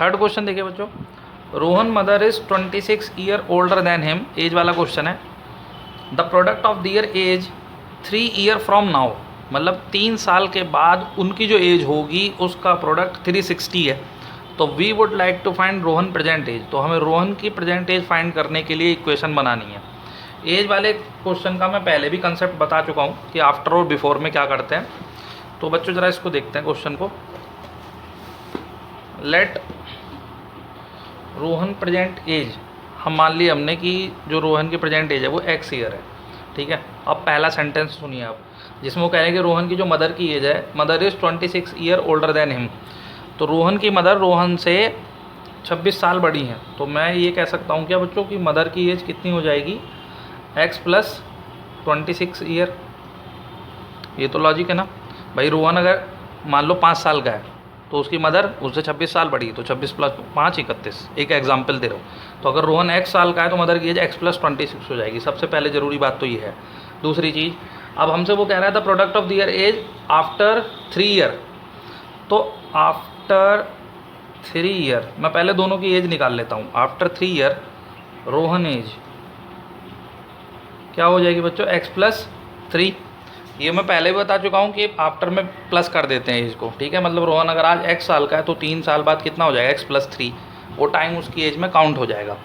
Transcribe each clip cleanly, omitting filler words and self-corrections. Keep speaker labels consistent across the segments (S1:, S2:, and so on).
S1: Third question देखिए बच्चों, Rohan mother is 26 year older than him, age वाला क्वेश्चन है। The product of their age 3 year from now, मतलब 3 साल के बाद उनकी जो एज होगी उसका प्रोडक्ट 360 है। तो we would like to find Rohan present age, तो हमें रोहन की प्रेजेंट एज फाइंड करने के लिए इक्वेशन बनानी है। एज वाले क्वेश्चन का मैं पहले भी कंसेप्ट बता चुका हूँ कि आफ्टर और बिफोर में क्या करते हैं। तो बच्चों ज़रा इसको देखते हैं क्वेश्चन को। लेट रोहन प्रेजेंट एज, हम मान लिया हमने कि जो रोहन की प्रेजेंट एज है वो x ईयर है, ठीक है। अब पहला सेंटेंस सुनिए आप, जिसमें वो कह रहे हैं कि रोहन की जो मदर की एज है, mother is 26 year older than him. तो रोहन की मदर रोहन से 26 साल बड़ी हैं। तो मैं ये कह सकता हूँ क्या बच्चों कि मदर की एज कितनी हो जाएगी, x प्लस 26 ईयर। ये तो लॉजिक है ना भाई। रोहन अगर मान लो 5 साल का है तो उसकी मदर उससे 26 साल बड़ी, तो 26 प्लस 5 31। एक एग्जाम्पल दे रहा हूँ। तो अगर रोहन x साल का है तो मदर की एज x प्लस 26 हो जाएगी। सबसे पहले ज़रूरी बात तो ये है। दूसरी चीज़, अब हमसे वो कह रहा है the product of their age after 3 year. तो आफ्टर 3 ईयर मैं पहले दोनों की एज निकाल लेता हूँ। आफ्टर 3 ईयर रोहन एज क्या हो जाएगी बच्चों, x प्लस 3। ये मैं पहले भी बता चुका हूँ कि आफ्टर में प्लस कर देते हैं एज को, ठीक है। मतलब रोहन अगर आज x साल का है तो 3 साल बाद कितना हो जाएगा, x प्लस 3, वो टाइम उसकी एज में काउंट हो जाएगा।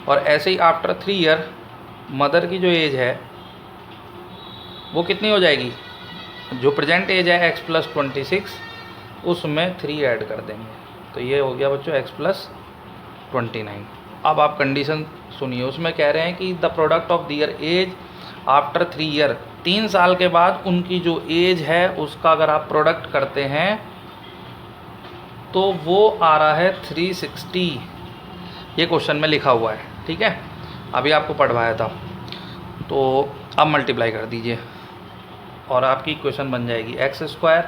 S1: और ऐसे ही आफ्टर 3 ईयर मदर की जो एज है वो कितनी हो जाएगी, जो प्रेजेंट एज है x प्लस 26, उसमें 3 ऐड कर देंगे। तो ये हो गया बच्चों x प्लस 29। अब आप कंडीशन सुनिए, उसमें कह रहे हैं कि the product of their age after 3 year, 3 साल के बाद उनकी जो एज है उसका अगर आप प्रोडक्ट करते हैं तो वो आ रहा है 360। ये क्वेश्चन में लिखा हुआ है, ठीक है। अभी आपको पढ़वाया था। तो अब मल्टीप्लाई कर दीजिए और आपकी इक्वेशन बन जाएगी x square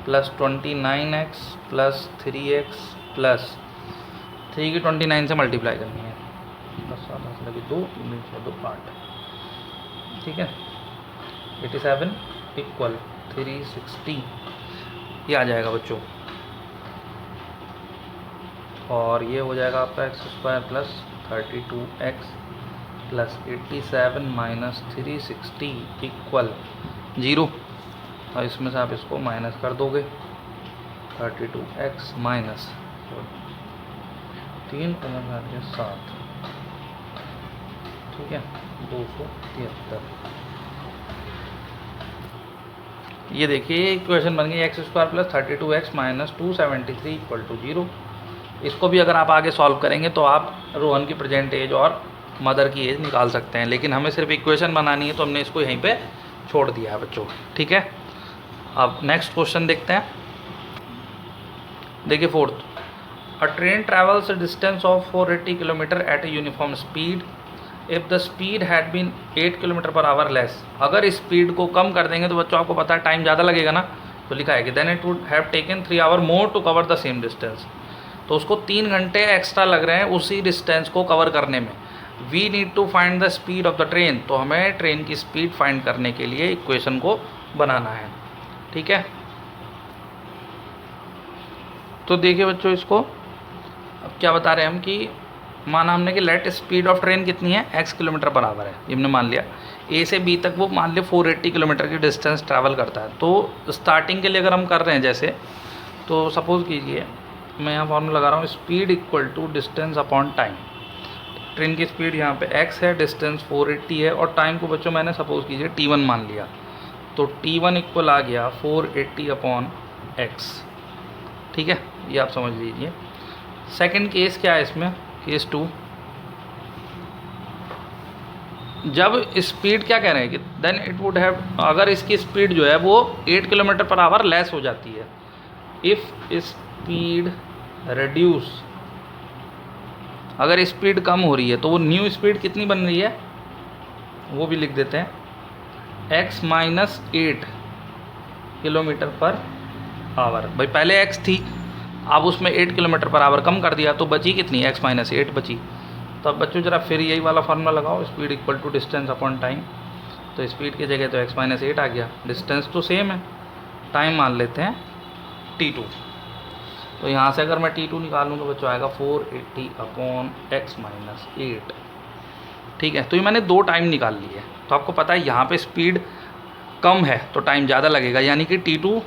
S1: plus 29x plus 3x plus 3 की 29 से मल्टीप्लाई करनी है, 10 7 लगे 2 3 6 2 8, ठीक है। 87 इक्वल 360 ये आ जाएगा बच्चों। और ये हो जाएगा आपका x square plus 32x plus 87 minus 360 equal 0। और इसमें से आप इसको माइनस कर दोगे, 32x माइनस 3 7, ठीक है, 273। ये देखिए इक्वेशन बन गई x square plus 32x minus 273 equal to 0। इसको भी अगर आप आगे सॉल्व करेंगे तो आप रोहन की प्रेजेंट एज और मदर की एज निकाल सकते हैं, लेकिन हमें सिर्फ इक्वेशन बनानी है तो हमने इसको यहीं पे छोड़ दिया है बच्चों, ठीक है। अब नेक्स्ट क्वेश्चन देखते हैं। देखिए fourth, a train travels a distance of 480 kilometre at a uniform speed if the speed had been 8 kilometre per hour less. अगर स्पीड को कम कर देंगे तो बच्चों आपको पता है टाइम ज़्यादा लगेगा ना। तो लिखा है कि then it would have taken 3 hour more to cover the same distance. तो उसको 3 घंटे एक्स्ट्रा लग रहे हैं उसी डिस्टेंस को कवर करने में। We need to find the speed of the train, तो हमें ट्रेन की स्पीड फाइंड करने के लिए इक्वेशन को बनाना है, ठीक है। तो देखिए बच्चों इसको अब क्या बता रहे हैं हम कि माना हमने कि लेट स्पीड ऑफ ट्रेन कितनी है, x किलोमीटर पर आवर है। ये हमने मान लिया a से b तक वो मान लिया 480 किलोमीटर की डिस्टेंस ट्रैवल करता है। तो स्टार्टिंग के लिए अगर हम कर रहे हैं जैसे, तो सपोज़ कीजिए मैं यहाँ फॉर्मूला लगा रहा हूँ, speed equal to distance upon time. Train की स्पीड यहाँ पे x है, डिस्टेंस 480 है और टाइम को बच्चों मैंने सपोज़ कीजिए t1 मान लिया। तो t1 इक्वल आ गया 480 अपॉन x, ठीक है। ये आप समझ लीजिए। सेकंड केस क्या है इसमें, केस 2, जब स्पीड क्या कह रहे हैं कि देन इट वुड हैव, अगर इसकी स्पीड जो है वो 8 किलोमीटर पर आवर लेस हो जाती है। इफ़ स्पीड रिड्यूस, अगर स्पीड कम हो रही है तो वो न्यू स्पीड कितनी बन रही है वो भी लिख देते हैं, x minus 8 kilometre per our. भाई पहले x थी, अब उसमें 8 किलोमीटर पर आवर कम कर दिया तो बची कितनी, x माइनस 8 बची। तो अब बच्चों जरा फिर यही वाला फार्मूला लगाओ, speed equal to distance upon time. तो स्पीड की जगह तो x माइनस 8 आ गया, डिस्टेंस तो सेम है, टाइम मान लेते हैं t2। तो यहाँ से अगर मैं T2 निकालूँ तो बच्चों आएगा 480/x-8। ठीक है, तो ये मैंने 2 टाइम निकाल लिए। तो आपको पता है यहाँ पे स्पीड कम है तो टाइम ज़्यादा लगेगा, यानी कि T2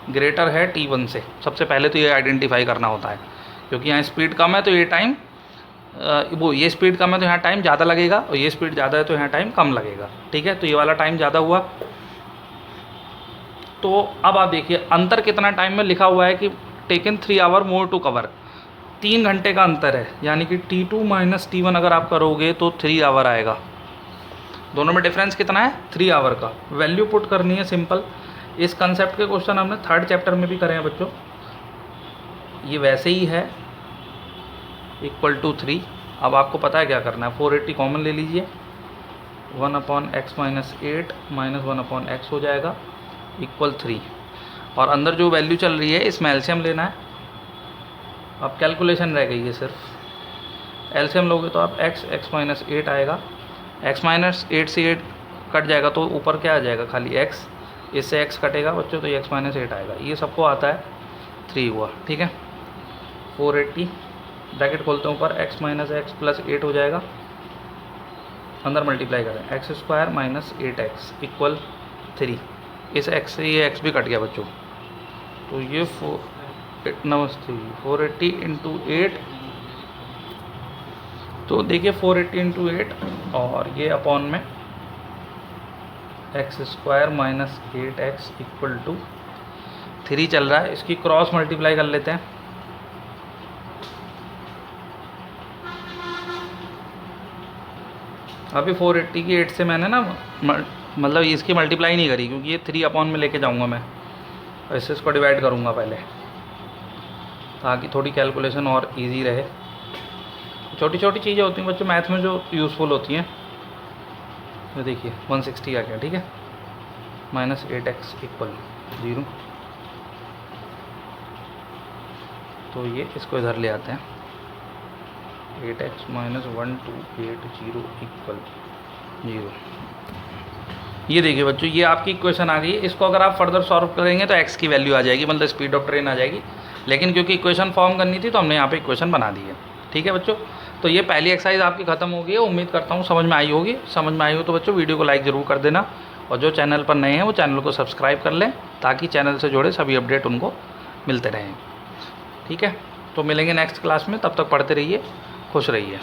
S1: ग्रेटर है T1 से। सबसे पहले तो ये आइडेंटिफाई करना होता है, क्योंकि यहाँ स्पीड कम है तो ये टाइम ये स्पीड कम है तो यहाँ टाइम ज़्यादा लगेगा, और ये स्पीड ज़्यादा है तो यहाँ टाइम कम लगेगा। ठीक है, तो ये वाला टाइम ज़्यादा हुआ। तो अब आप देखिए अंतर कितना टाइम में लिखा हुआ है कि taken 3 hour more to cover, 3 घंटे का अंतर है, यानी कि T2 - T1 अगर आप करोगे तो 3 आवर आएगा। दोनों में डिफरेंस कितना है? 3 आवर का। वैल्यू पुट करनी है सिंपल। इस कंसेप्ट के क्वेश्चन हमने 3rd चैप्टर में भी करे हैं बच्चों। ये वैसे ही है = 3। अब आपको पता है क्या करना है, 480 कॉमन ले लीजिए, 1/x-8 - 1/x हो जाएगा =3। और अंदर जो वैल्यू चल रही है इसमें एलसीएम लेना है। अब कैलकुलेशन रह गई है सिर्फ, एलसीएम लोगे तो आप x-8 आएगा, x-8 से 8 कट जाएगा तो ऊपर क्या आ जाएगा, खाली x, इससे x कटेगा बच्चों तो ये x-8 आएगा। ये सबको आता है 3 हुआ। ठीक है, 480 ब्रैकेट खोलते हैं ऊपर, x - x + 8 हो जाएगा, अंदर मल्टीप्लाई करें x² - 8x = 3। इस x से ये x भी कट गया बच्चों, तो ये 480 × 8, तो देखिए 480 × 8 और ये अपॉन में x² - 8x = 3 चल रहा है। इसकी क्रॉस मल्टीप्लाई कर लेते हैं। अभी 480 की 8 से मैंने ना मतलब इसकी मल्टीप्लाई नहीं करी, क्योंकि ये 3 अपॉन में लेके जाऊंगा मैं, ऐसे इसको डिवाइड करूंगा पहले, ताकि थोड़ी कैलकुलेशन और इजी रहे। छोटी छोटी चीज़ें होती हैं बच्चों मैथ में जो यूज़फुल होती हैं। तो देखिए 160 आ गया। ठीक है, -8x = 0। तो ये इसको इधर ले आते हैं, 8x - 1280 = 0। ये देखिए बच्चों, ये आपकी इक्वेशन आ गई है। इसको अगर आप फर्दर सॉल्व करेंगे तो x की वैल्यू आ जाएगी, मतलब स्पीड ऑफ ट्रेन आ जाएगी। लेकिन क्योंकि इक्वेशन फॉर्म करनी थी तो हमने यहाँ पे इक्वेशन बना दी है। ठीक है बच्चों, तो ये पहली एक्सरसाइज आपकी ख़त्म हो गई है। उम्मीद करता हूँ समझ में आई होगी। समझ में आई हो तो बच्चों वीडियो को लाइक ज़रूर कर देना, और जो चैनल पर नए हैं वो चैनल को सब्सक्राइब कर लें, ताकि चैनल से जुड़े सभी अपडेट उनको मिलते रहें। ठीक है, तो मिलेंगे नेक्स्ट क्लास में, तब तक पढ़ते रहिए, खुश रहिए।